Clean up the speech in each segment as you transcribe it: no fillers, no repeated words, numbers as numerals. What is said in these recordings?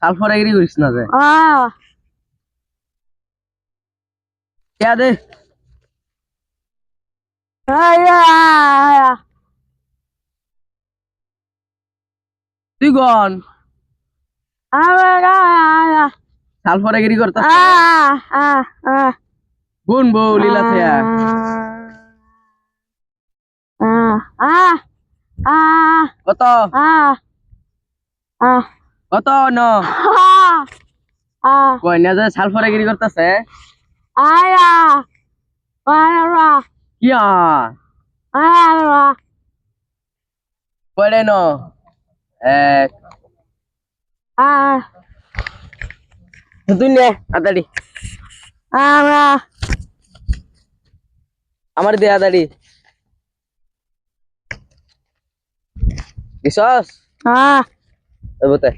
sulphur agri করিস না যে কে দে তুই গন সালফার এগ্রি করতাস কোন বউ লীলা থিয়া কত কত ন কই না যে সালফার এগ্রি করতাছে কি কয়রে ন এক তুই নে আদাড়ি আমার দে আদাড়ি দিছস বতে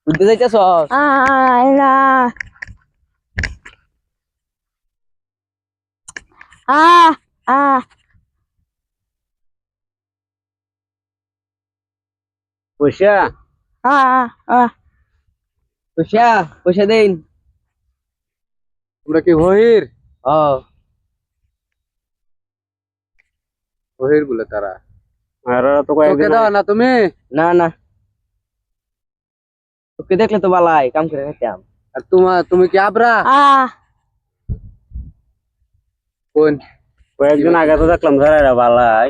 বুঝতে যাইতেছ পয়সা পয়সা পয়সা দেন তোমরা কি বহির বহির বলে তারা তোকে দাও না তুমি না না তোকে দেখলে তো বালাই কাম করে খাইতাম আর তুমি কি আবরা কোন কয়েকদিন আগে তো দেখলাম সারা বালাই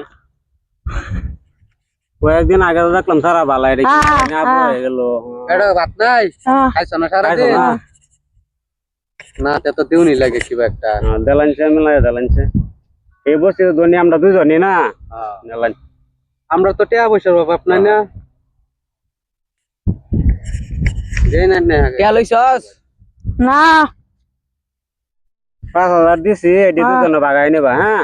কয়েকদিন আগে তো দেখলাম সারা বালাই রে হয়ে গেল এটা ভাত নাই খাইছ না সারাদিন না তে তো দিউনি লাগে কিবা একটা দেলানছে মিলাই দেলানছে এই বসে ধনী আমরা দুজনই না আমরা তো টিয়া পয়সার অভাব নাই না দেই না না কে লইছস না 5,000 দিছি এডি দুজন ভাগাই নেবা হ্যাঁ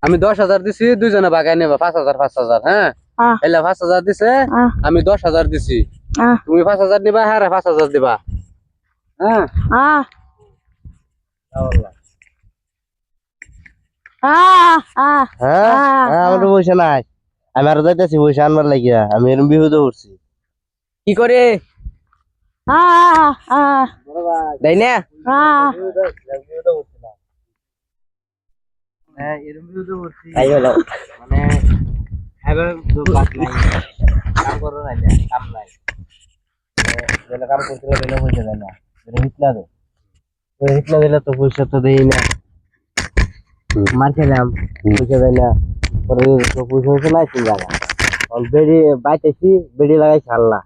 আমি 10,000 দিছি দুইজনে ভাগাই নেবা 5,000 5,000 হ্যাঁ এলা 5,000 দিছে আমি 10,000 দিছি তুমি 5,000 নিবা হ্যাঁ 5,000 দিবা হ্যাঁ আমার পয়সা নাই আমি আরো যাইতেছি পয়সা আনবার লাগিয়া আমি এরকম বিহুদ করছি কি করে দেয় না কাম করছিল পয়সা দেয় না হিটলা দিলে তো পয়সা তো দেই না মার খেলাম পয়সা দেয় না পরে পয়সা নাই তিন জায়গা বেড়ি বাইতেছি বেড়ি লাগাই ছাড়লা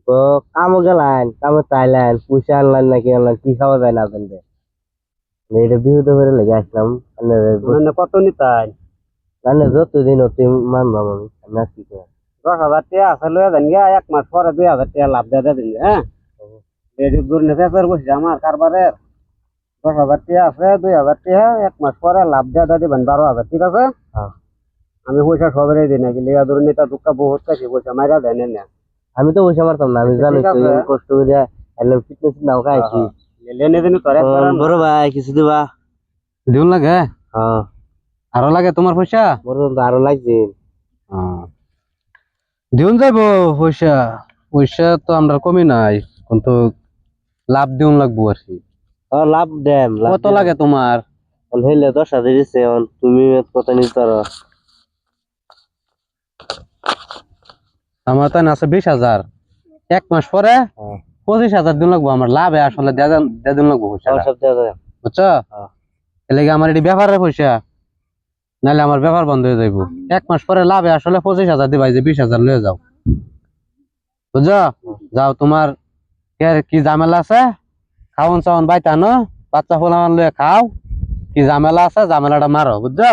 তো কামও গেলেন কামে চাইলেন পয়সা আনলেন নাকি আনলেন কি খাওয়া যায় না আপনাদের এটা বিহুতে করে লেগে আসলাম কত নিতাই যতদিন অতি মানলাম আমি আর কি করে 10,000 টাকা আছে লয়ে যান গিয়া 1 মাস পরে 2,000 টাকা লাভ দিয়ে দিন হ্যাঁ রেডি দূরে ফেসার বসে আমার কারবারের 10,000 টাকা আছে 2,000 টাকা 1 মাস পরে লাভ দিয়ে দিবেন 12,000 ঠিক আছে আমি পয়সা সবেরই দিই না কি লিয়া দূরে নেতা দুঃখা বহুত কাছে পয়সা মাইরা দেন না আমি তো পয়সা মারতাম না আমি জানি কষ্ট করে এলাম ফিটনেস নাও খাইছি লেনে দিন করে বড় ভাই কিছু দিবা দিউন লাগে হ্যাঁ আরো লাগে তোমার পয়সা বড় তো আরো লাগছে দিউন যাইবো পয়সা পয়সা তো আমরা কমই নাই কিন্তু লাভ দিউন লাগবো আর কি লাভ দেন কত লাগে তোমার হইলে 10,000 দিছে তুমি কত নিতে পারো আমার তাই আছে 20,000 1 মাস পরে 25,000 দিন লাগবো আমার লাভে আসলে দিন লাগবো পয়সা বুঝছো এর লাগে আমার এটি ব্যাপারের পয়সা নাহলে আমার ব্যাপার বন্ধ হয়ে যাইবো 1 মাস পরে লাভে আসলে 25,000 দিবাই যে 20,000 লয়ে যাও বুঝছো যাও তোমার কি ঝামেলা আছে খাওন চাওন বাইতে আনো বাচ্চা ফোলান লয়ে খাও কি ঝামেলা আছে ঝামেলাটা মারো বুঝছো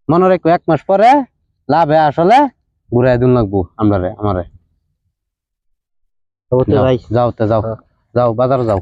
মনে রেখো 1 মাস পরে লাভে আসলে ঘুরাই দিন লাগবো আমারে যাও যাও যাও বাজার যাও